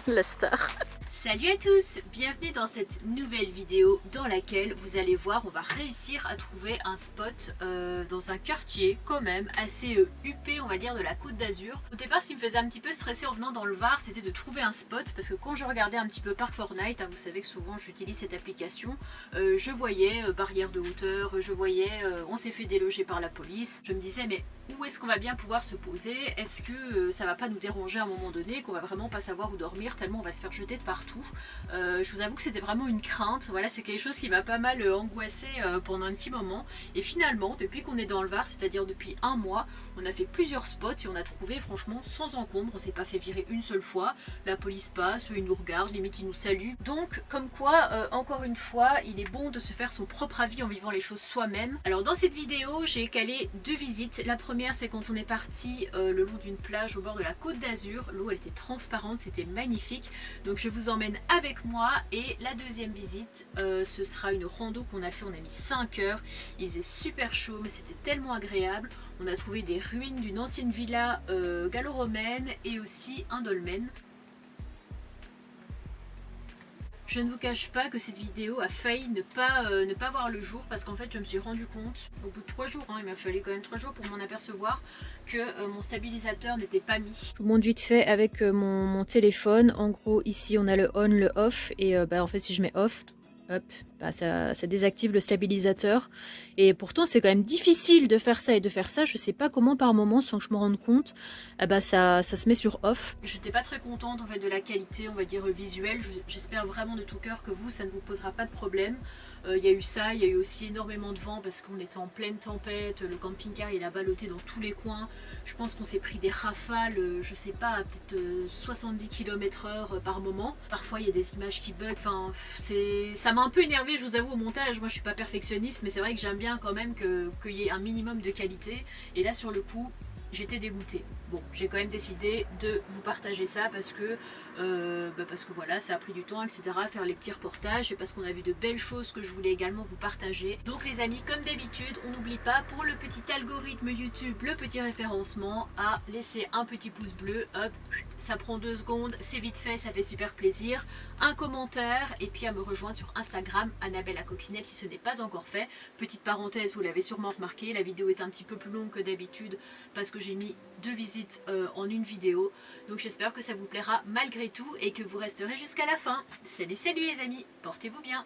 La star. Salut à tous, bienvenue dans cette nouvelle vidéo dans laquelle vous allez voir, on va réussir à trouver un spot dans un quartier quand même assez huppé, on va dire, de la Côte d'Azur. Au départ, ce qui me faisait un petit peu stresser en venant dans le Var, c'était de trouver un spot, parce que quand je regardais un petit peu Park Fortnite, vous savez que souvent j'utilise cette application, je voyais barrière de hauteur, je voyais on s'est fait déloger par la police. Je me disais mais où est-ce qu'on va bien pouvoir se poser? Est-ce que ça va pas nous déranger à un moment donné, qu'on va vraiment pas savoir où dormir tellement on va se faire jeter de partout? Je vous avoue que c'était vraiment une crainte. Voilà, c'est quelque chose qui m'a pas mal angoissée pendant un petit moment. Et finalement, depuis qu'on est dans le Var, c'est-à-dire depuis un mois, on a fait plusieurs spots et on a trouvé franchement sans encombre. On s'est pas fait virer une seule fois. La police passe, ils nous regardent, limite ils nous saluent. Donc, comme quoi, encore une fois, il est bon de se faire son propre avis en vivant les choses soi-même. Alors dans cette vidéo, j'ai calé deux visites. La première, c'est quand on est parti le long d'une plage au bord de la Côte d'Azur. L'eau, elle était transparente, c'était magnifique. Donc je vous emmène avec moi. Et la deuxième visite, ce sera une rando qu'on a fait. On a mis 5 heures. Il faisait super chaud, mais c'était tellement agréable. On a trouvé des ruines d'une ancienne villa gallo-romaine et aussi un dolmen. Je ne vous cache pas que cette vidéo a failli ne pas voir le jour parce qu'en fait je me suis rendu compte au bout de 3 jours, il m'a fallu quand même 3 jours pour m'en apercevoir que mon stabilisateur n'était pas mis. Je vous montre vite fait avec mon téléphone. En gros, ici on a le on, le off. Et en fait, si je mets off, hop, ça désactive le stabilisateur. Et pourtant, c'est quand même difficile de faire ça et de faire ça. Je sais pas comment par moment, sans que je me rende compte, ça se met sur off. J'étais pas très contente en fait de la qualité, on va dire visuelle. J'espère vraiment de tout cœur que vous, ça ne vous posera pas de problème. Il y a eu ça, il y a eu aussi énormément de vent parce qu'on était en pleine tempête. Le camping-car il a ballotté dans tous les coins. Je pense qu'on s'est pris des rafales, je sais pas, peut-être 70 km/h par moment. Parfois il y a des images qui bug. Enfin, ça m'a un peu énervé, je vous avoue, au montage. Moi je suis pas perfectionniste, mais c'est vrai que j'aime bien quand même qu'il y ait un minimum de qualité. Et là sur le coup, j'étais dégoûtée. Bon, j'ai quand même décidé de vous partager ça parce que voilà, ça a pris du temps, etc. Faire les petits reportages et parce qu'on a vu de belles choses que je voulais également vous partager. Donc les amis, comme d'habitude, on n'oublie pas pour le petit algorithme YouTube, le petit référencement, à laisser un petit pouce bleu. Hop, ça prend 2 secondes, c'est vite fait, ça fait super plaisir. Un commentaire et puis à me rejoindre sur Instagram, Annabelle la coccinelle si ce n'est pas encore fait. Petite parenthèse, vous l'avez sûrement remarqué, la vidéo est un petit peu plus longue que d'habitude parce que j'ai mis 2 visites en une vidéo. Donc j'espère que ça vous plaira malgré tout et que vous resterez jusqu'à la fin. Salut salut les amis, portez-vous bien.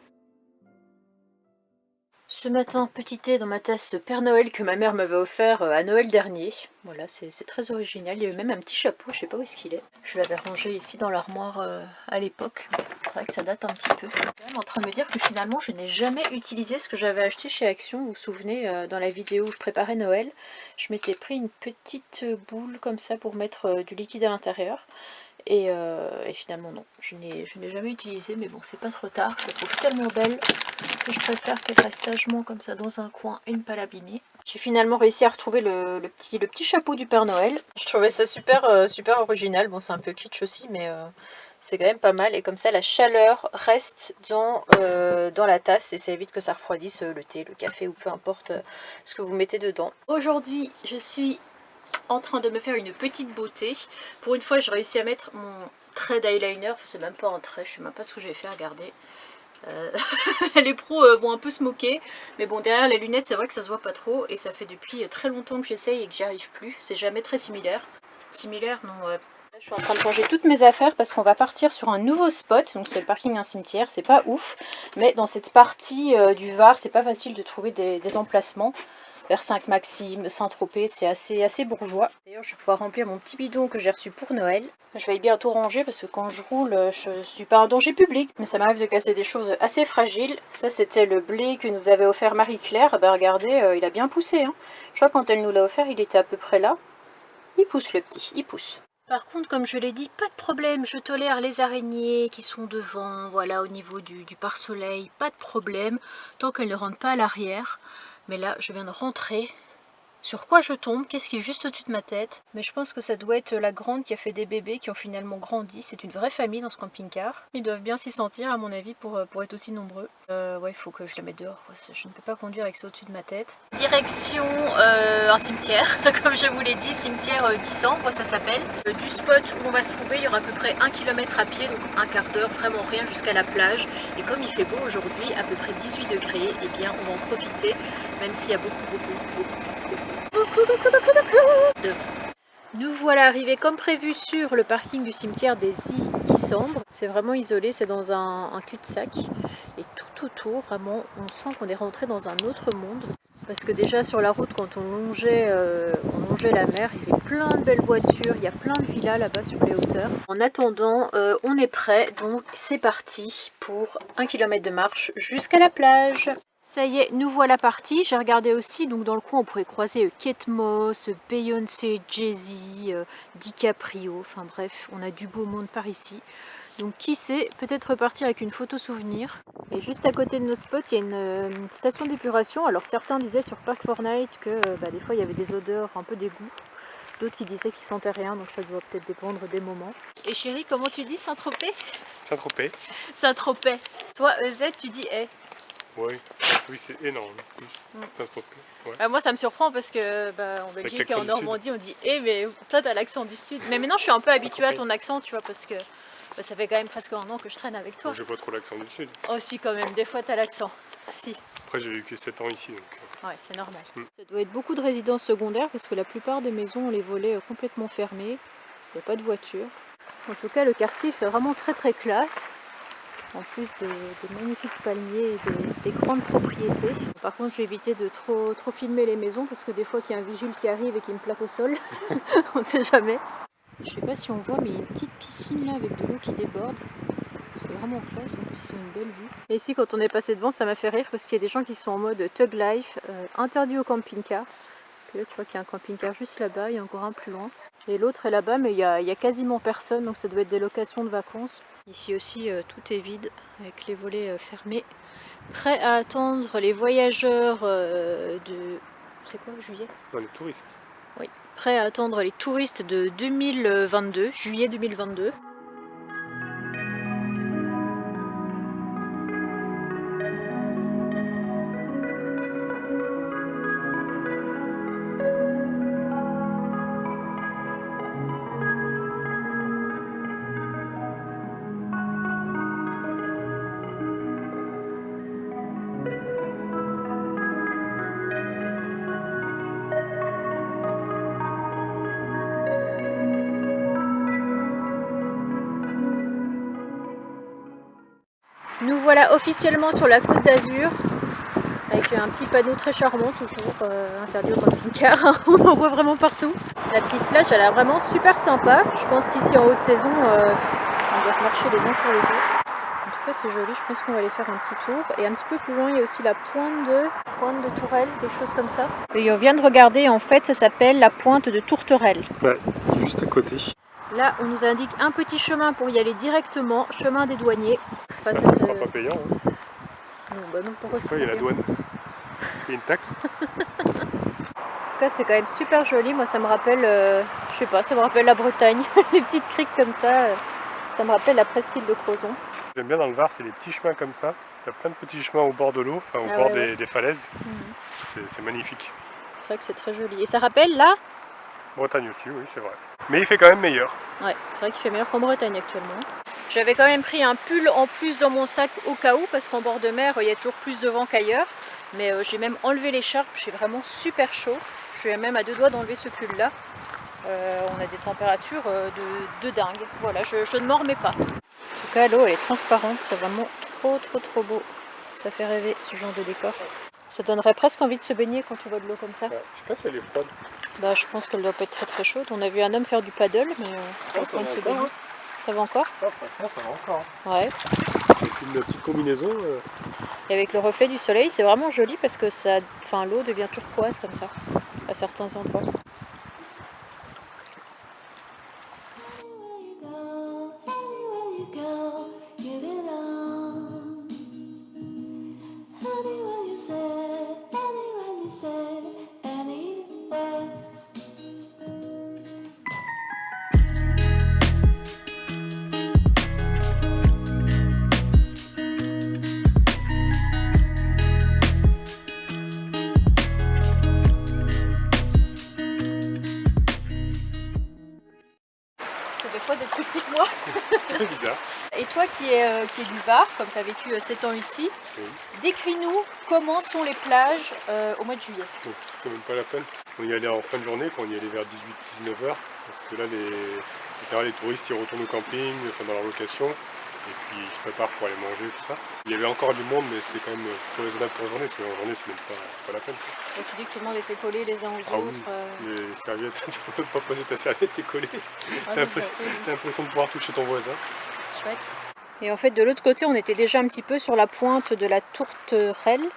Ce matin, petit thé dans ma tasse Père Noël que ma mère m'avait offert à Noël dernier. Voilà, c'est très original. Il y avait même un petit chapeau, je sais pas où est-ce qu'il est. Je l'avais rangé ici dans l'armoire à l'époque. C'est vrai que ça date un petit peu. Je suis quand même en train de me dire que finalement, je n'ai jamais utilisé ce que j'avais acheté chez Action. Vous vous souvenez, dans la vidéo où je préparais Noël, je m'étais pris une petite boule comme ça pour mettre du liquide à l'intérieur. Et finalement non, je n'ai jamais utilisé, mais bon, c'est pas trop tard. Je la trouve tellement belle que je préfère qu'elle reste sagement comme ça dans un coin et ne pas l'abîmer. J'ai finalement réussi à retrouver le petit chapeau du Père Noël. Je trouvais ça super original. Bon, c'est un peu kitsch aussi, mais c'est quand même pas mal. Et comme ça, la chaleur reste dans la tasse et ça évite que ça refroidisse le thé, le café ou peu importe ce que vous mettez dedans. Aujourd'hui, je suis en train de me faire une petite beauté. Pour une fois, j'ai réussi à mettre mon trait d'eyeliner. Enfin, c'est même pas un trait, je sais même pas ce que j'ai fait, regardez. Les pros vont un peu se moquer, mais bon, derrière les lunettes, c'est vrai que ça se voit pas trop. Et ça fait depuis très longtemps que j'essaye et que j'y arrive plus. C'est jamais très similaire. Similaire, non. Je suis en train de ranger toutes mes affaires parce qu'on va partir sur un nouveau spot. Donc c'est le parking d'un cimetière, c'est pas ouf. Mais dans cette partie du Var, c'est pas facile de trouver des emplacements. Vers Saint-Maxime, Saint-Tropez, c'est assez bourgeois. D'ailleurs, je vais pouvoir remplir mon petit bidon que j'ai reçu pour Noël. Je vais bientôt ranger parce que quand je roule, je suis pas un danger public. Mais ça m'arrive de casser des choses assez fragiles. Ça, c'était le blé que nous avait offert Marie-Claire. Bah regardez, il a bien poussé. Hein. Je crois que quand elle nous l'a offert, il était à peu près là. Il pousse le petit, il pousse. Par contre, comme je l'ai dit, pas de problème, je tolère les araignées qui sont devant, voilà, au niveau du pare-soleil, pas de problème, tant qu'elles ne rentrent pas à l'arrière. Mais là, je viens de rentrer sur quoi je tombe, qu'est-ce qui est juste au-dessus de ma tête. Mais je pense que ça doit être la grande qui a fait des bébés qui ont finalement grandi. C'est une vraie famille dans ce camping-car. Ils doivent bien s'y sentir à mon avis pour être aussi nombreux. Ouais, il faut que je la mette dehors, quoi. Je ne peux pas conduire avec ça au-dessus de ma tête. Direction un cimetière, comme je vous l'ai dit, cimetière d'Issambre ça s'appelle. Du spot où on va se trouver, il y aura à peu près 1 km à pied, donc un quart d'heure, vraiment rien jusqu'à la plage. Et comme il fait beau aujourd'hui, à peu près 18 degrés, et bien on va en profiter, même s'il y a beaucoup de... Nous voilà arrivés comme prévu sur le parking du cimetière des Issambre. C'est vraiment isolé, c'est dans un cul-de-sac. Et tout autour, vraiment, on sent qu'on est rentré dans un autre monde. Parce que déjà sur la route, quand on longeait la mer, il y avait plein de belles voitures, il y a plein de villas là-bas sur les hauteurs. En attendant, on est prêt, donc c'est parti pour 1 km de marche jusqu'à la plage. Ça y est, nous voilà partis. J'ai regardé aussi, donc dans le coin on pourrait croiser Kate Moss, Beyoncé, Jay-Z, DiCaprio, enfin bref, on a du beau monde par ici. Donc qui sait, peut-être repartir avec une photo souvenir. Et juste à côté de notre spot, il y a une station d'épuration. Alors certains disaient sur Park4Night que des fois il y avait des odeurs un peu d'égout. D'autres qui disaient qu'ils sentaient rien, donc ça doit peut-être dépendre des moments. Et chérie, comment tu dis Saint-Tropez? Saint-Tropez. Saint-Tropez. Toi, EZ, tu dis eh. Oui, oui c'est énorme. Saint-Tropez. Ouais. Moi ça me surprend parce que en Belgique et en Normandie on dit eh, mais toi t'as l'accent du sud. Mais maintenant je suis un peu habituée à ton accent, tu vois, parce que ça fait quand même presque 1 an que je traîne avec toi. Moi j'ai pas trop l'accent du sud. Oh si quand même, des fois t'as l'accent. Si. Après j'ai vécu 7 ans ici donc... Ouais, c'est normal. Ça doit être beaucoup de résidences secondaires parce que la plupart des maisons ont les volets complètement fermés. Il n'y a pas de voiture. En tout cas le quartier fait vraiment très classe. En plus des magnifiques palmiers et des grandes propriétés. Par contre, je vais éviter de trop filmer les maisons parce que des fois qu'il y a un vigile qui arrive et qui me plaque au sol, on sait jamais. Je sais pas si on voit, mais il y a une petite piscine là avec de l'eau qui déborde. C'est vraiment classe, en plus ils ont une belle vue. Et ici, quand on est passé devant, ça m'a fait rire parce qu'il y a des gens qui sont en mode Thug Life, interdit au camping-car. Puis là, tu vois qu'il y a un camping-car juste là-bas, il y a encore un plus loin. Et l'autre est là-bas, mais il y a quasiment personne, donc ça doit être des locations de vacances. Ici aussi, tout est vide, avec les volets fermés. Prêt à attendre les voyageurs de... C'est quoi, juillet? Non, les touristes. Oui, prêt à attendre les touristes de 2022, juillet 2022. Nous voilà officiellement sur la Côte d'Azur avec un petit panneau très charmant, toujours interdit au camping-car. On en voit vraiment partout. La petite plage elle a l'air vraiment super sympa. Je pense qu'ici en haute saison on doit se marcher les uns sur les autres. En tout cas c'est joli, je pense qu'on va aller faire un petit tour. Et un petit peu plus loin il y a aussi la pointe de Tourelle, quelque chose comme ça. Et on vient de regarder, en fait ça s'appelle la pointe de Tourterelle. Ouais, juste à côté. Là, on nous indique un petit chemin pour y aller directement, chemin des douaniers. Face à ce sera pas payant. Hein. Non, pourquoi il y a la douane. Il y a une taxe. En tout cas, c'est quand même super joli. Moi, ça me rappelle, je sais pas, ça me rappelle la Bretagne. Les petites criques comme ça, ça me rappelle la presqu'île de Crozon. J'aime bien dans le Var, c'est les petits chemins comme ça. Il y a plein de petits chemins au bord de l'eau, enfin au bord des falaises. C'est magnifique. C'est vrai que c'est très joli. Et ça rappelle là Bretagne aussi, oui, c'est vrai. Mais il fait quand même meilleur. Ouais, c'est vrai qu'il fait meilleur qu'en Bretagne actuellement. J'avais quand même pris un pull en plus dans mon sac au cas où, parce qu'en bord de mer, il y a toujours plus de vent qu'ailleurs. Mais j'ai même enlevé l'écharpe, j'ai vraiment super chaud. Je suis même à 2 doigts d'enlever ce pull là. On a des températures de dingue. Voilà, je ne m'en remets pas. En tout cas, l'eau elle est transparente, c'est vraiment trop beau. Ça fait rêver ce genre de décor. Ça donnerait presque envie de se baigner quand on voit de l'eau comme ça. Ouais, je sais pas si elle est froide. Bah, je pense qu'elle doit pas être très chaude. On a vu un homme faire du paddle, mais on va prendre se baigner. Ça va encore? Ah, franchement, ça va encore. Ouais. Avec une petite combinaison. Et avec le reflet du soleil, c'est vraiment joli parce que ça, l'eau devient turquoise comme ça, à certains endroits. fait quoi d'être plus petit que moi? C'est bizarre. Et toi qui es du Var, comme tu as vécu 7 ans ici, Oui. décris-nous comment sont les plages au mois de juillet. Bon, c'est même pas la peine. On y allait en fin de journée, quand on y allait vers 18-19 heures, parce que là, en général, les touristes ils retournent au camping, enfin dans leur location, et puis ils se préparent pour aller manger, tout ça. Il y avait encore du monde, mais c'était quand même plus raisonnable pour la journée, parce qu'en journée, c'est pas la peine. Et tu dis que tout le monde était collé les uns aux Ah autres. oui, les serviettes, tu peux même pas poser ta serviette, t'es collé. Ah, T'as mais c'est l'impression de pouvoir toucher ton voisin. chouette. Et en fait, de l'autre côté, on était déjà un petit peu sur la pointe de la tourterelle.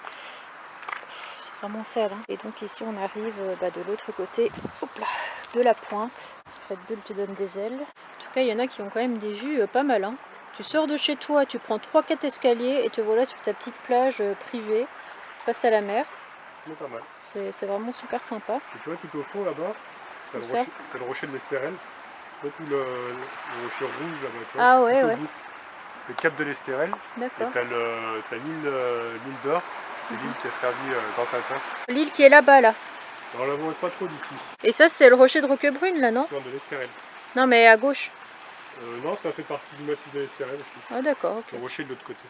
C'est vraiment sale. Hein. Et donc ici, on arrive de l'autre côté hop là, de la pointe. Red Bull te donne des ailes. En tout cas, il y en a qui ont quand même des vues pas mal. Hein. Tu sors de chez toi, tu prends 3-4 escaliers et te voilà sur ta petite plage privée, face à la mer. Mais pas mal. C'est vraiment super sympa. Et tu vois, tout au fond là-bas, t'as le rocher de l'Estérel. Tu vois tout le rocher rouge là-bas. Tu vois, Ah ouais, tout au ouais. bout. Le cap de l'Estérel. Et D'accord. t'as l'île d'Or. C'est l'île qui a servi dans Tintin. L'île qui est là-bas, là. Alors là, on est pas trop d'ici. Et ça, c'est le rocher de Roquebrune, là, non? Non, de l'Estérel. Non, mais à gauche. Non, ça fait partie du massif de l'Estérel aussi. Ah, d'accord, ok. Le rocher de l'autre côté.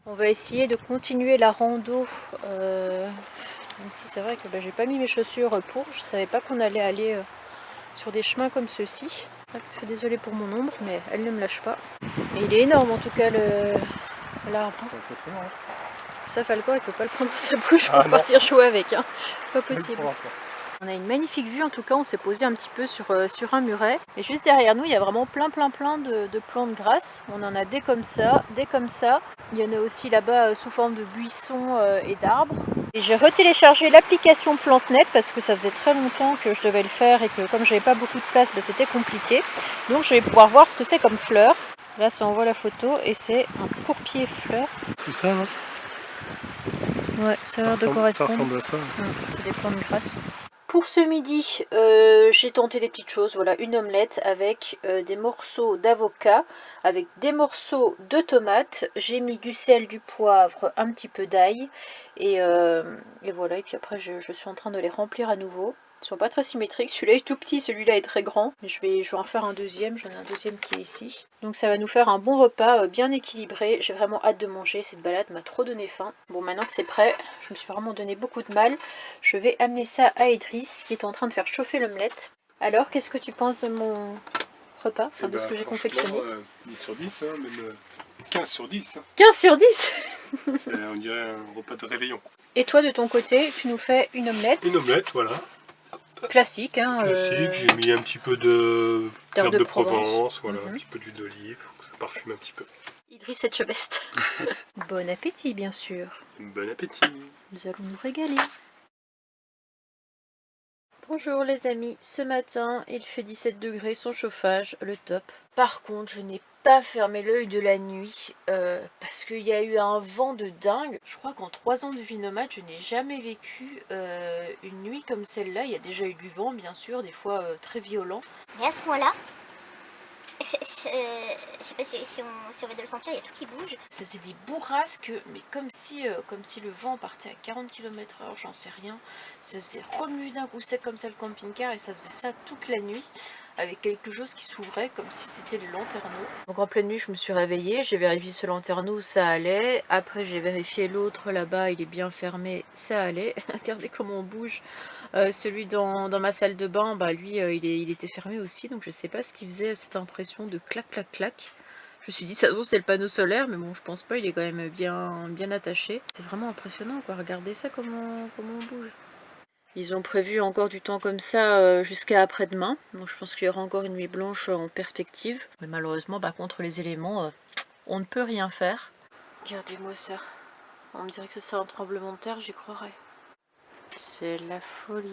On va essayer de continuer la rando. Même si c'est vrai que j'ai pas mis mes chaussures pour. Je savais pas qu'on allait aller sur des chemins comme ceux-ci. Désolée pour mon ombre, mais elle ne me lâche pas. Et il est énorme en tout cas l'arbre. Ça, Falcon, il peut pas le prendre dans sa bouche pour partir jouer avec. Hein. Pas possible. On a une magnifique vue, en tout cas on s'est posé un petit peu sur un muret. Et juste derrière nous, il y a vraiment plein de plantes grasses. On en a des comme ça, des comme ça. Il y en a aussi là-bas sous forme de buissons et d'arbres. Et j'ai retéléchargé l'application PlanteNet parce que ça faisait très longtemps que je devais le faire et que comme j'avais pas beaucoup de place, c'était compliqué. Donc je vais pouvoir voir ce que c'est comme fleurs. Là ça envoie la photo et c'est un pourpier fleur. Tout ça, là Ouais, ça a l'air de correspondre. Ça ressemble à ça. C'est des plantes grasses. Pour ce midi, j'ai tenté des petites choses. Voilà, une omelette avec des morceaux d'avocat, avec des morceaux de tomates. J'ai mis du sel, du poivre, un petit peu d'ail. Et voilà, et puis après je suis en train de les remplir à nouveau. Ils sont pas très symétriques. Celui-là est tout petit, celui-là est très grand. Je vais en faire un deuxième. J'en ai un deuxième qui est ici. Donc ça va nous faire un bon repas bien équilibré. J'ai vraiment hâte de manger. Cette balade m'a trop donné faim. Bon, maintenant que c'est prêt, je me suis vraiment donné beaucoup de mal. Je vais amener ça à Idriss qui est en train de faire chauffer l'omelette. Alors, qu'est-ce que tu penses de mon repas, enfin de ce que j'ai confectionné? 10 sur 10, hein, même 15 sur 10. Hein. 15 sur 10. On dirait un repas de réveillon. Et toi, de ton côté, tu nous fais une omelette. Une omelette, voilà. Classique, hein. Classique, j'ai mis un petit peu d'herbe de Provence, voilà, un petit peu d'huile d'olive, pour que ça parfume un petit peu. Idriss et Chebest. Bon appétit, bien sûr. Bon appétit. Nous allons nous régaler. Bonjour les amis, ce matin il fait 17 degrés sans chauffage, le top. Par contre je n'ai pas fermé l'œil de la nuit parce qu'il y a eu un vent de dingue. Je crois qu'en 3 ans de vie nomade je n'ai jamais vécu une nuit comme celle-là. Il y a déjà eu du vent bien sûr, des fois très violent. Mais à ce point-là, je sais pas si on va de le sentir, il y a tout qui bouge. Ça faisait des bourrasques, mais comme si le vent partait à 40 km/h, j'en sais rien. Ça faisait remuer d'un coup sec comme ça le camping-car et ça faisait ça toute la nuit avec quelque chose qui s'ouvrait comme si c'était les lanterneaux. Donc en pleine nuit je me suis réveillée, j'ai vérifié ce lanterneau, ça allait. Après j'ai vérifié l'autre là-bas, il est bien fermé, ça allait. Regardez comment on bouge. Celui dans ma salle de bain, bah lui il était fermé aussi, donc je sais pas ce qui faisait cette impression de clac clac clac. Je me suis dit ça se trouve c'est le panneau solaire, mais bon je pense pas, il est quand même bien attaché. C'est vraiment impressionnant quoi, regardez ça comment on bouge. Ils ont prévu encore du temps comme ça jusqu'à après-demain, donc je pense qu'il y aura encore une nuit blanche en perspective. Mais malheureusement bah, contre les éléments, on ne peut rien faire. Regardez-moi ça, on me dirait que c'est un tremblement de terre, j'y croirais. C'est la folie.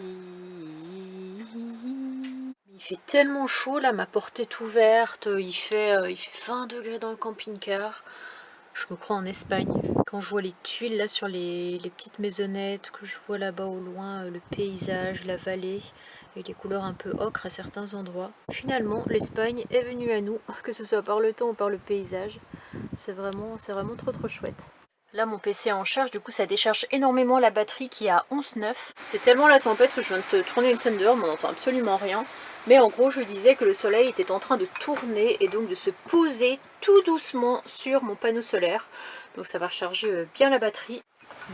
Il fait tellement chaud là, ma porte est ouverte, il fait 20 degrés dans le camping-car. Je me crois en Espagne. Quand je vois les tuiles là sur les petites maisonnettes, que je vois là-bas au loin le paysage, la vallée et les couleurs un peu ocre à certains endroits. Finalement, l'Espagne est venue à nous, que ce soit par le temps ou par le paysage. C'est vraiment trop chouette. Là mon PC est en charge, du coup ça décharge énormément la batterie qui est à 11,9. C'est tellement la tempête que je viens de te tourner une scène dehors, mais on n'entend absolument rien. Mais en gros je disais que le soleil était en train de tourner et donc de se poser tout doucement sur mon panneau solaire. Donc ça va recharger bien la batterie.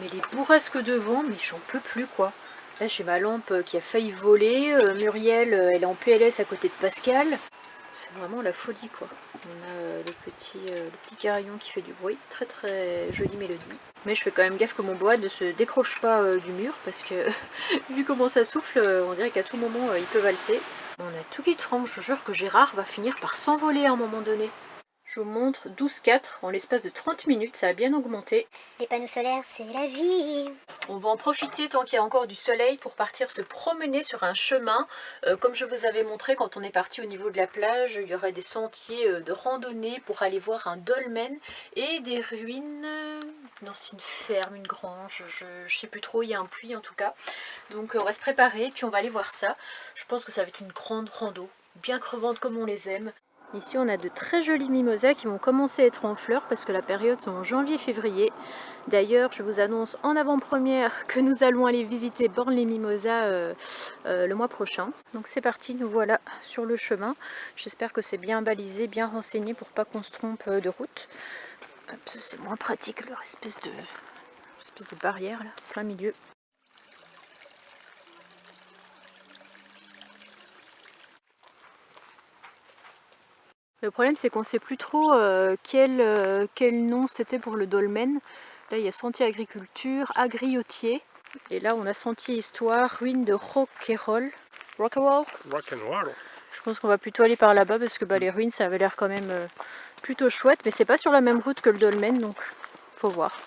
Mais les bourrasques de vent, mais j'en peux plus quoi. Là j'ai ma lampe qui a failli voler, Muriel elle est en PLS à côté de Pascal. C'est vraiment la folie quoi. On a le petit carillon qui fait du bruit, très très jolie mélodie. Mais je fais quand même gaffe que mon bois ne se décroche pas du mur parce que vu comment ça souffle, on dirait qu'à tout moment il peut valser. On a tout qui tremble, je jure que Gérard va finir par s'envoler à un moment donné. Je vous montre 12,4 en l'espace de 30 minutes, ça a bien augmenté. Les panneaux solaires, c'est la vie. On va en profiter tant qu'il y a encore du soleil pour partir se promener sur un chemin. Comme je vous avais montré quand on est parti au niveau de la plage, il y aurait des sentiers de randonnée pour aller voir un dolmen et des ruines. Non, c'est une ferme, une grange, je sais plus trop, il y a un puits en tout cas. Donc on va se préparer puis on va aller voir ça. Je pense que ça va être une grande rando, bien crevante comme on les aime. Ici on a de très jolis mimosas qui vont commencer à être en fleurs parce que la période c'est en janvier-février. D'ailleurs je vous annonce en avant-première que nous allons aller visiter Bornes-les-Mimosas le mois prochain. Donc c'est parti, nous voilà sur le chemin. J'espère que c'est bien balisé, bien renseigné pour pas qu'on se trompe de route. C'est moins pratique leur espèce de barrière là, plein milieu. Le problème c'est qu'on ne sait plus trop quel nom c'était pour le dolmen. Là il y a sentier agriculture, agriotier. Et là on a sentier histoire, ruine de Rock'n'Roll. Rock'n'Roll. Je pense qu'on va plutôt aller par là-bas parce que les ruines ça avait l'air quand même plutôt chouette. Mais c'est pas sur la même route que le dolmen donc faut voir.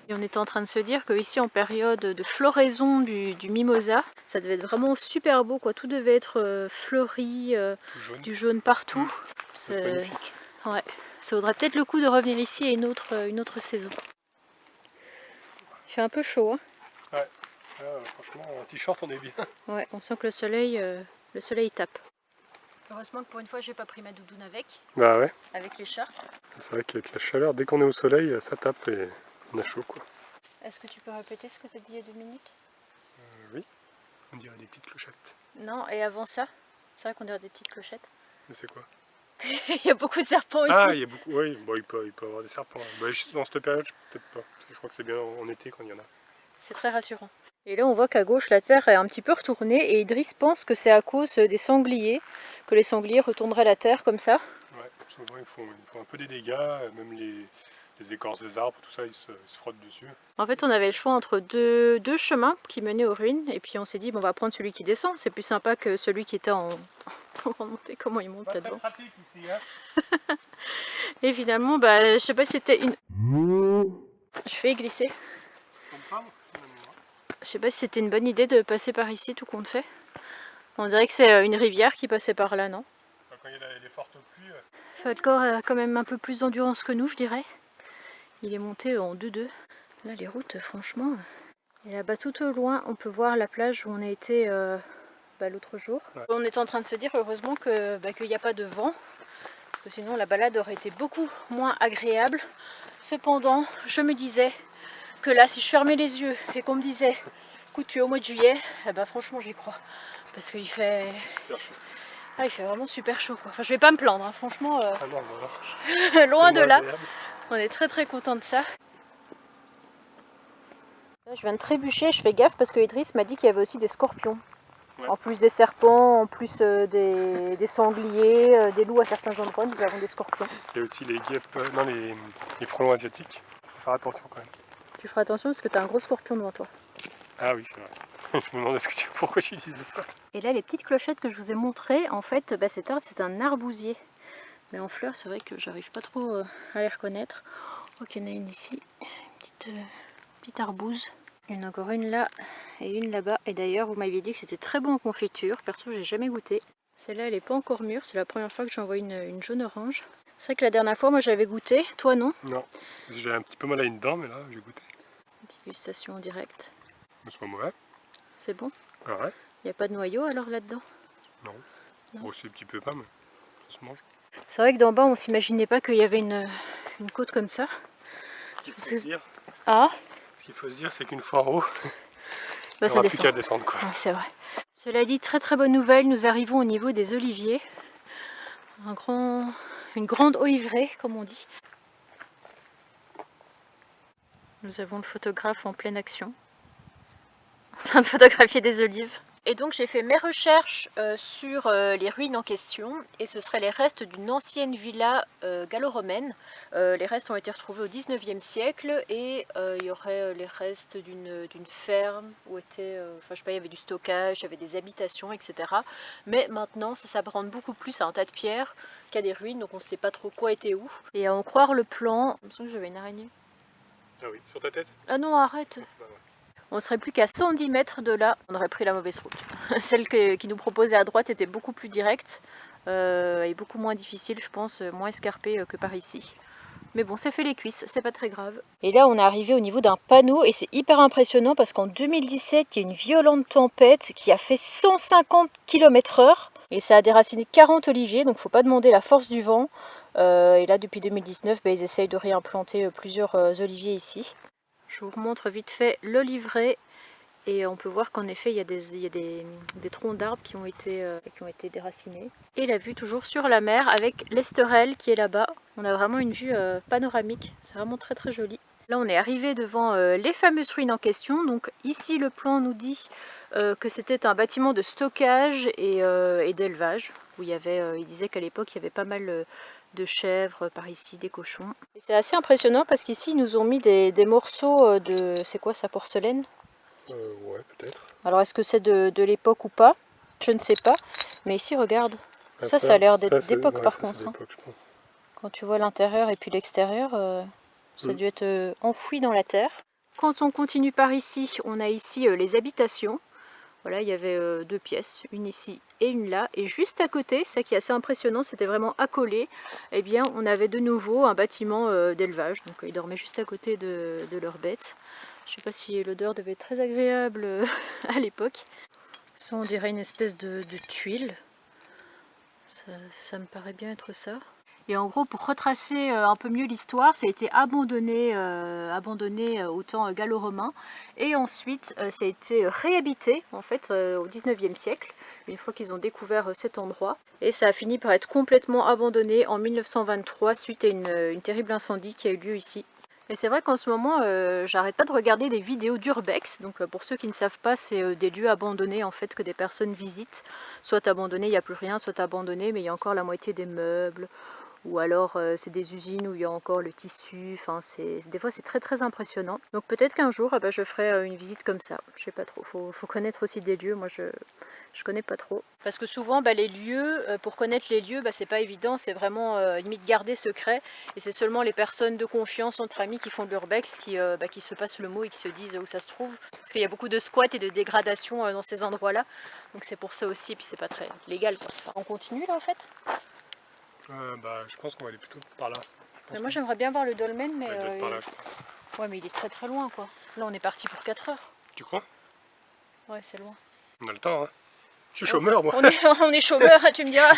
Et on était en train de se dire que ici en période de floraison du mimosa, ça devait être vraiment super beau quoi, tout devait être fleuri, du jaune partout. C'est magnifique. Ouais, ça vaudrait peut-être le coup de revenir ici à une autre saison. Il fait un peu chaud hein. Ouais, franchement en t-shirt on est bien. Ouais, on sent que le soleil tape. Heureusement que pour une fois j'ai pas pris ma doudoune Bah ouais, avec l'écharpe. c'est vrai qu'avec la chaleur, dès qu'on est au soleil, ça tape et on a chaud quoi. Est-ce que tu peux répéter ce que tu as dit il y a 2 minutes? Oui, on dirait des petites clochettes. Non, et avant ça, c'est vrai qu'on dirait des petites clochettes. Mais c'est quoi? Il y a beaucoup de serpents ici. Ah, il y a beaucoup, oui, bon, il peut y avoir des serpents. Bah, dans cette période, peut-être pas. Parce que je crois que c'est bien en été quand il y en a. C'est très rassurant. Et là on voit qu'à gauche la terre est un petit peu retournée et Idriss pense que c'est à cause des sangliers, que les sangliers retourneraient la terre comme ça. Ouais, souvent ils font un peu des dégâts, même les écorces des arbres, tout ça, ils se frottent dessus. En fait on avait le choix entre deux chemins qui menaient aux ruines et puis on s'est dit bon, on va prendre celui qui descend, c'est plus sympa que celui qui était en remontée. Comment il monte là-dedans. Pratique ici, hein. Et finalement je sais pas si c'était une... Je fais glisser. Je sais pas si c'était une bonne idée de passer par ici tout compte fait. On dirait que c'est une rivière qui passait par là, non? Quand il y a les fortes pluies... Falcor a quand même un peu plus d'endurance que nous, je dirais. Il est monté en 2-2. Là, les routes, franchement... Et là-bas, tout au loin, on peut voir la plage où on a été l'autre jour. Ouais. On était en train de se dire, heureusement, qu'il n'y a pas de vent. Parce que sinon, la balade aurait été beaucoup moins agréable. Cependant, je me disais... que là, si je fermais les yeux et qu'on me disait écoute, tu es au mois de juillet, eh ben franchement j'y crois. Parce qu'il fait... super chaud. Ah, il fait vraiment super chaud quoi. Enfin je vais pas me plaindre, hein. Franchement Ah non, voilà. loin de là. Agréable. On est très très content de ça. Là, je viens de trébucher, je fais gaffe parce que Idriss m'a dit qu'il y avait aussi des scorpions. Ouais. En plus des serpents, en plus des sangliers, des loups à certains endroits, nous avons des scorpions. Il y a aussi les guêpes, non les frelons asiatiques. Il faut faire attention quand même. Tu feras attention parce que tu as un gros scorpion devant toi. Ah oui, c'est vrai. Je me demandais pourquoi tu disais ça. Et là, les petites clochettes que je vous ai montrées, en fait, cet arbre, c'est un arbousier. Mais en fleurs, c'est vrai que j'arrive pas trop à les reconnaître. Ok, il y en a une ici, petite arbouze. Il y en a encore une là et une là-bas. Et d'ailleurs, vous m'aviez dit que c'était très bon en confiture. Perso, j'ai jamais goûté. Celle-là, elle n'est pas encore mûre. C'est la première fois que j'en vois une jaune orange. C'est vrai que la dernière fois, moi, j'avais goûté. Toi, non? Non, j'ai un petit peu mal à une dent, mais là, j'ai goûté. Dégustation en direct. Mais c'est pas mauvais. C'est bon? Ah ouais? Il n'y a pas de noyau alors là-dedans? Non. Non. Bon, c'est un petit peu pas, mais ça se mange. C'est vrai que d'en bas, on s'imaginait pas qu'il y avait une côte comme ça. Ce qu'il faut se dire, Ah, c'est qu'une fois en haut, bah, il n'y ça aura plus descend. qu'à descendre, quoi. Ouais, c'est vrai. Cela dit, très très bonne nouvelle, nous arrivons au niveau des oliviers. Une grande oliveraie, comme on dit. Nous avons le photographe en pleine action. En train de photographier des olives. Et donc j'ai fait mes recherches sur les ruines en question, et ce seraient les restes d'une ancienne villa gallo-romaine. Les restes ont été retrouvés au 19e siècle, et il y aurait les restes d'une ferme où était, enfin je sais pas, il y avait du stockage, il y avait des habitations, etc. Mais maintenant ça s'apparente beaucoup plus à un tas de pierres qu'à des ruines, donc on ne sait pas trop quoi était où. Et à en croire le plan, il me semble que j'avais une araignée. Ah oui, sur ta tête? Ah non, arrête! C'est pas vrai. On serait plus qu'à 110 mètres de là, on aurait pris la mauvaise route. Celle qui nous proposait à droite était beaucoup plus directe et beaucoup moins difficile, je pense, moins escarpée que par ici. Mais bon, ça fait les cuisses, c'est pas très grave. Et là, on est arrivé au niveau d'un panneau et c'est hyper impressionnant parce qu'en 2017, il y a une violente tempête qui a fait 150 km/h et ça a déraciné 40 oliviers, donc faut pas demander la force du vent. Et là, depuis 2019, ils essayent de réimplanter plusieurs oliviers ici. Je vous remontre vite fait l'oliveraie et on peut voir qu'en effet il y a des troncs d'arbres qui ont été déracinés. Et la vue toujours sur la mer avec l'Esterel qui est là-bas. On a vraiment une vue panoramique, c'est vraiment très très joli. Là on est arrivé devant les fameuses ruines en question. Donc ici le plan nous dit que c'était un bâtiment de stockage et d'élevage. Où il disait qu'à l'époque il y avait pas mal de chèvres par ici, des cochons. C'est assez impressionnant parce qu'ici ils nous ont mis des morceaux de... C'est quoi ça, porcelaine? Ouais, peut-être. Alors est-ce que c'est de l'époque ou pas? Je ne sais pas. Mais ici regarde, ça a l'air d'être d'époque ouais, par ça, contre. Hein. je pense. Quand tu vois l'intérieur et puis l'extérieur, ça a dû être enfoui dans la terre. Quand on continue par ici, on a ici les habitations. Voilà, il y avait deux pièces, une ici et une là. Et juste à côté, ça qui est assez impressionnant, c'était vraiment accolé. Eh bien, on avait de nouveau un bâtiment d'élevage. Donc, ils dormaient juste à côté de leurs bêtes. Je ne sais pas si l'odeur devait être très agréable à l'époque. Ça, on dirait une espèce de tuile. Ça me paraît bien être ça. Et en gros, pour retracer un peu mieux l'histoire, ça a été abandonné au temps gallo-romain. Et ensuite, ça a été réhabité en fait au 19e siècle, une fois qu'ils ont découvert cet endroit. Et ça a fini par être complètement abandonné en 1923 suite à une terrible incendie qui a eu lieu ici. Et c'est vrai qu'en ce moment, j'arrête pas de regarder des vidéos d'urbex. Donc pour ceux qui ne savent pas, c'est des lieux abandonnés en fait que des personnes visitent. Soit abandonnés, il n'y a plus rien, soit abandonnés, mais il y a encore la moitié des meubles. Ou alors c'est des usines où il y a encore le tissu, enfin des fois c'est très très impressionnant. Donc peut-être qu'un jour je ferai une visite comme ça, je sais pas trop, faut connaître aussi des lieux, moi je connais pas trop. Parce que souvent les lieux, pour connaître les lieux, c'est pas évident, c'est vraiment limite garder secret. Et c'est seulement les personnes de confiance entre amis qui font de l'urbex qui se passent le mot et qui se disent où ça se trouve. Parce qu'il y a beaucoup de squats et de dégradation dans ces endroits-là. Donc c'est pour ça aussi, puis c'est pas très légal quoi. On continue là en fait? Je pense qu'on va aller plutôt par là. Mais moi j'aimerais bien voir le dolmen, mais... Il doit être par là, je pense. Ouais, mais il est très très loin quoi. Là on est parti pour 4 heures. Tu crois? Ouais, c'est loin. On a le temps, hein. Je suis chômeur, moi. On est chômeur, tu me diras.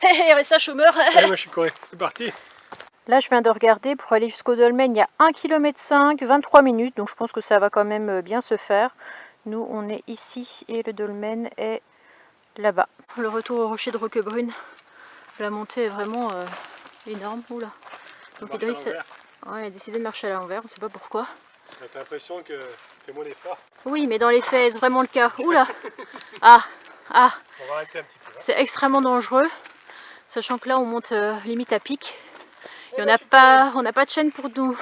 Il y avait ça, chômeur. Ouais, moi je suis coré, c'est parti. Là je viens de regarder, pour aller jusqu'au dolmen, il y a 1,5 km, 23 minutes. Donc je pense que ça va quand même bien se faire. Nous on est ici et le dolmen est là-bas. Le retour au rocher de Roquebrune. La montée est vraiment énorme. Oula. Donc Idriss a décidé de marcher à l'envers, on ne sait pas pourquoi. T'as l'impression que fait moins d'efforts? Oui, mais dans les faits, est-ce vraiment le cas? Oula. Ah. On va arrêter un petit peu. Hein. C'est extrêmement dangereux, sachant que là on monte limite à pic. Et on n'a pas de chaîne pour nous.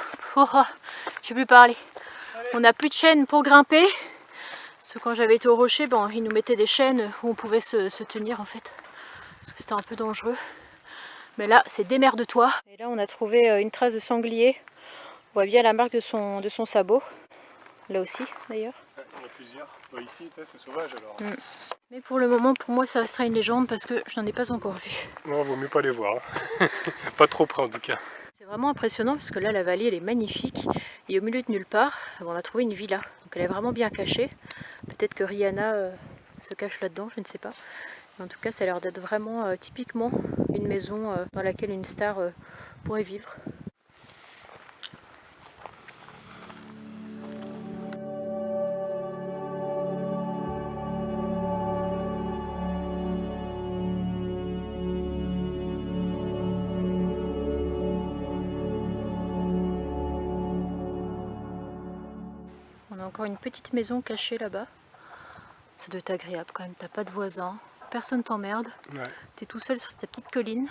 Je vais plus parler. Allez. On n'a plus de chaîne pour grimper. Parce que quand j'avais été au rocher, ils nous mettaient des chaînes où on pouvait se tenir en fait. Parce que c'était un peu dangereux. Mais là, c'est démerde-toi. Et là, on a trouvé une trace de sanglier. voit bien la marque de son sabot. Là aussi d'ailleurs. Il y en a plusieurs. Bah, ici, c'est sauvage alors. Mais pour le moment, pour moi, ça restera une légende parce que je n'en ai pas encore vu. Non, vaut mieux pas les voir. Hein. Pas trop près en tout cas. C'est vraiment impressionnant parce que là, la vallée, elle est magnifique. Et au milieu de nulle part, on a trouvé une villa. Donc elle est vraiment bien cachée. Peut-être que Rihanna se cache là-dedans, je ne sais pas. Mais en tout cas, ça a l'air d'être vraiment typiquement une maison dans laquelle une star pourrait vivre. On a encore une petite maison cachée là-bas. Ça doit être agréable quand même, t'as pas de voisins, personne t'emmerde. Ouais. T'es tout seul sur ta petite colline.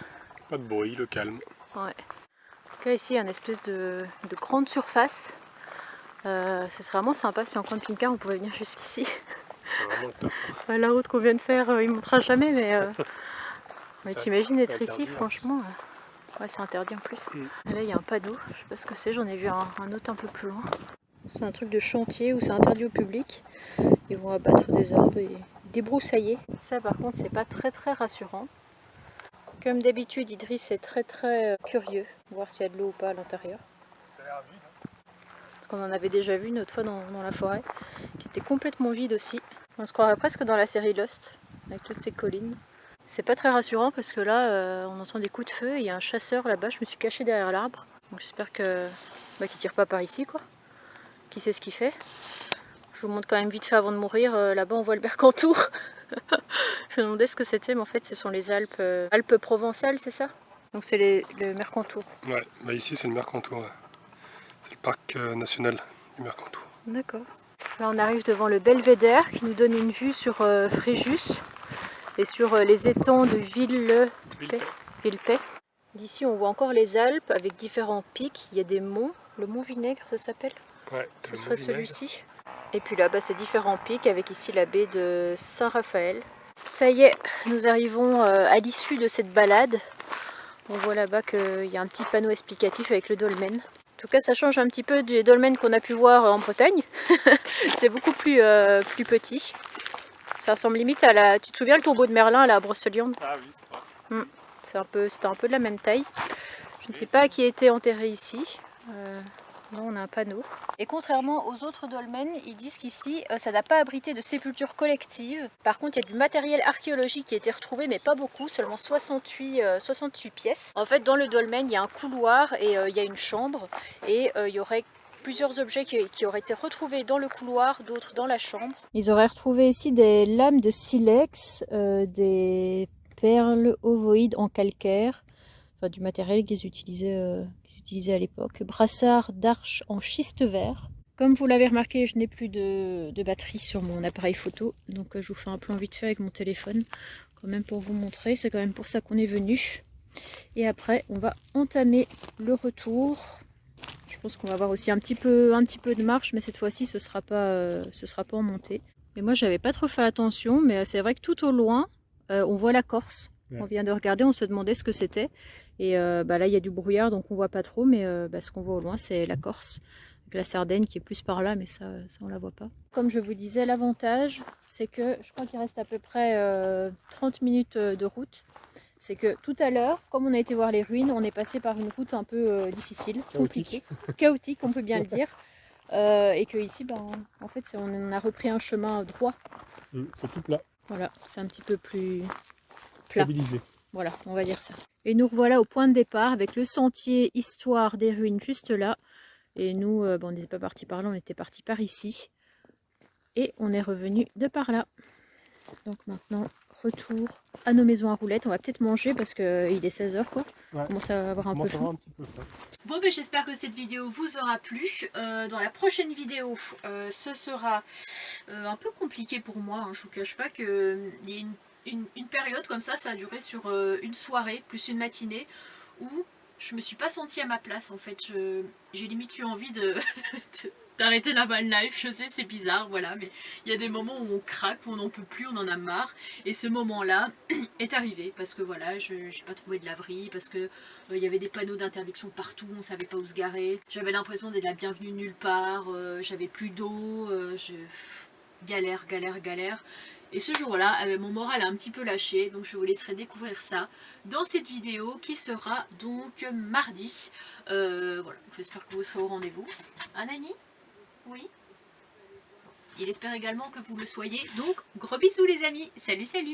Pas de bruit, le calme. Ouais. En tout cas ici il y a une espèce de grande surface. Ça serait vraiment sympa si en camping-car on pouvait venir jusqu'ici. C'est vraiment le top. La route qu'on vient de faire, il ne montrera jamais, mais t'imagines être interdit, ici, hein. franchement. Ouais, c'est interdit en plus. Et là il y a un panneau, je sais pas ce que c'est, j'en ai vu un autre un peu plus loin. C'est un truc de chantier où c'est interdit au public. Ils vont abattre des arbres et débroussailler. Ça par contre c'est pas très rassurant. Comme d'habitude Idriss est très curieux, voir s'il y a de l'eau ou pas à l'intérieur. Ça a l'air vide. Hein. Parce qu'on en avait déjà vu une autre fois dans la forêt, qui était complètement vide aussi. On se croirait presque dans la série Lost, avec toutes ces collines. C'est pas très rassurant parce que là on entend des coups de feu, et il y a un chasseur là-bas, je me suis cachée derrière l'arbre. Donc j'espère que qu'il tire pas par ici quoi. Qui sait ce qu'il fait. Je vous montre quand même vite fait avant de mourir, là-bas on voit le Mercantour. Je me demandais ce que c'était, mais en fait ce sont les Alpes, Alpes provençales, c'est ça? Donc c'est le Mercantour. Ouais, bah ici c'est le Mercantour. Ouais. C'est le parc national du Mercantour. D'accord. Là on arrive devant le Belvédère qui nous donne une vue sur Fréjus et sur les étangs de Villepais. D'ici on voit encore les Alpes avec différents pics, il y a des monts, le mont Vinaigre ça s'appelle? Ouais, Ce serait celui-ci. Et puis là, c'est différents pics avec ici la baie de Saint-Raphaël. Ça y est, nous arrivons à l'issue de cette balade. On voit là-bas qu'il y a un petit panneau explicatif avec le dolmen. En tout cas, ça change un petit peu des dolmens qu'on a pu voir en Bretagne. C'est beaucoup plus petit. Ça ressemble limite à la... Tu te souviens le tombeau de Merlin là, à Brocéliande? Ah oui, c'est vrai. C'était un peu de la même taille. Je ne sais pas qui a été enterré ici. Là, on a un panneau. Et contrairement aux autres dolmens, ils disent qu'ici, ça n'a pas abrité de sépulture collective. Par contre, il y a du matériel archéologique qui a été retrouvé, mais pas beaucoup, seulement 68 pièces. En fait, dans le dolmen, il y a un couloir et il y a une chambre. Et il y aurait plusieurs objets qui auraient été retrouvés dans le couloir, d'autres dans la chambre. Ils auraient retrouvé ici des lames de silex, des perles ovoïdes en calcaire, enfin, du matériel qu'ils utilisaient à l'époque. Brassard d'arche en schiste vert. Comme vous l'avez remarqué, je n'ai plus de batterie sur mon appareil photo, donc je vous fais un plan vite fait avec mon téléphone, quand même pour vous montrer. C'est quand même pour ça qu'on est venu. Et après, on va entamer le retour. Je pense qu'on va avoir aussi un petit peu de marche, mais cette fois-ci, ce sera pas en montée. Mais moi, j'avais pas trop fait attention, mais c'est vrai que tout au loin, on voit la Corse. Ouais. On vient de regarder, on se demandait ce que c'était. Et là, il y a du brouillard, donc on voit pas trop, mais ce qu'on voit au loin, c'est la Corse. Avec la Sardaigne qui est plus par là, mais ça on la voit pas. Comme je vous disais, l'avantage, c'est que je crois qu'il reste à peu près 30 minutes de route. C'est que tout à l'heure, comme on a été voir les ruines, on est passé par une route un peu difficile, compliquée, chaotique, on peut bien le dire. Et que ici, en fait, on a repris un chemin droit. C'est tout plat. Voilà, c'est un petit peu plus stabilisé. Voilà, on va dire ça. Et nous revoilà au point de départ avec le sentier Histoire des ruines juste là. Et nous, on n'était pas parti par là, on était parti par ici. Et on est revenu de par là. Donc maintenant, retour à nos maisons à roulettes. On va peut-être manger parce qu'il est 16h quoi. Ouais. On commence à avoir un peu faim. Bon, j'espère que cette vidéo vous aura plu. Dans la prochaine vidéo, ce sera un peu compliqué pour moi. Hein. Je vous cache pas qu'il y a une période comme ça a duré sur une soirée plus une matinée où je me suis pas sentie à ma place en fait. J'ai limite eu envie d'arrêter la van life. Je sais, c'est bizarre, voilà, mais il y a des moments où on craque, où on n'en peut plus, on en a marre. Et ce moment-là est arrivé parce que voilà, je n'ai pas trouvé de laverie, parce que il y avait des panneaux d'interdiction partout, on savait pas où se garer. J'avais l'impression d'être la bienvenue nulle part, j'avais plus d'eau, galère, galère, galère. Et ce jour-là, mon moral a un petit peu lâché, donc je vous laisserai découvrir ça dans cette vidéo qui sera donc mardi. Voilà, j'espère que vous serez au rendez-vous. Hein, Nani? Oui. Il espère également que vous le soyez. Donc, gros bisous les amis. Salut, salut!